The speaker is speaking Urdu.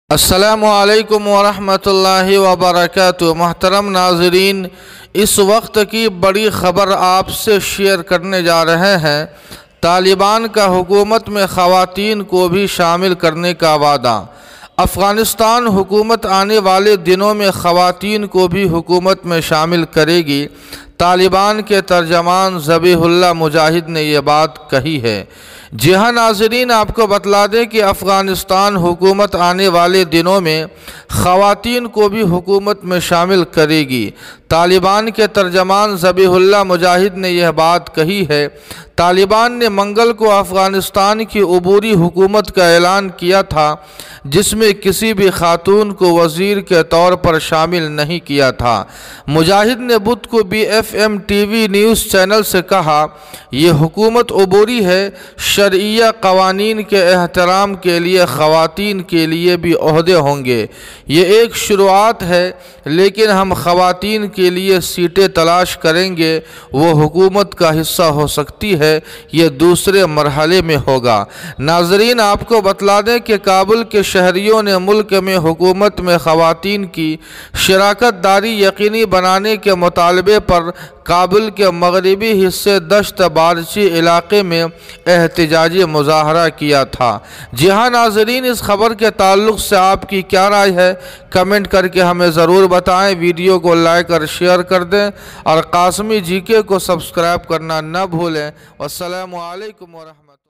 السلام علیکم ورحمۃ اللہ وبرکاتہ۔ محترم ناظرین، اس وقت کی بڑی خبر آپ سے شیئر کرنے جا رہے ہیں۔ طالبان کا حکومت میں خواتین کو بھی شامل کرنے کا وعدہ۔ افغانستان حکومت آنے والے دنوں میں خواتین کو بھی حکومت میں شامل کرے گی۔ طالبان کے ترجمان ذبیح اللہ مجاہد نے یہ بات کہی ہے۔ جی ہاں ناظرین، آپ کو بتلا دیں کہ افغانستان حکومت آنے والے دنوں میں خواتین کو بھی حکومت میں شامل کرے گی۔ طالبان کے ترجمان ذبیح اللہ مجاہد نے یہ بات کہی ہے۔ طالبان نے منگل کو افغانستان کی عبوری حکومت کا اعلان کیا تھا، جس میں کسی بھی خاتون کو وزیر کے طور پر شامل نہیں کیا تھا۔ مجاہد نے بدھ کو BFM T V news channel سے کہا، یہ حکومت عبوری ہے، شرعیہ قوانین کے احترام کے لیے خواتین کے لیے بھی عہدے ہوں گے۔ یہ ایک شروعات ہے، لیکن ہم خواتین کے لیے سیٹیں تلاش کریں گے۔ وہ حکومت کا حصہ ہو سکتی ہے، یہ دوسرے مرحلے میں ہوگا۔ ناظرین، آپ کو بتلا دیں کہ کابل کے شہریوں نے ملک میں حکومت میں خواتین کی شراکت داری یقینی بنانے کے مطالبے پر کابل کے مغربی حصے دشت بارچی علاقے میں احتجاجی مظاہرہ کیا تھا۔ جی ہاں ناظرین، اس خبر کے تعلق سے آپ کی کیا رائے ہے؟ کمنٹ کر کے ہمیں ضرور بتائیں۔ ویڈیو کو لائک اور شیئر کر دیں اور قاسمی GK کو سبسکرائب کرنا نہ بھولیں۔ والسلام علیکم ورحمۃ اللہ۔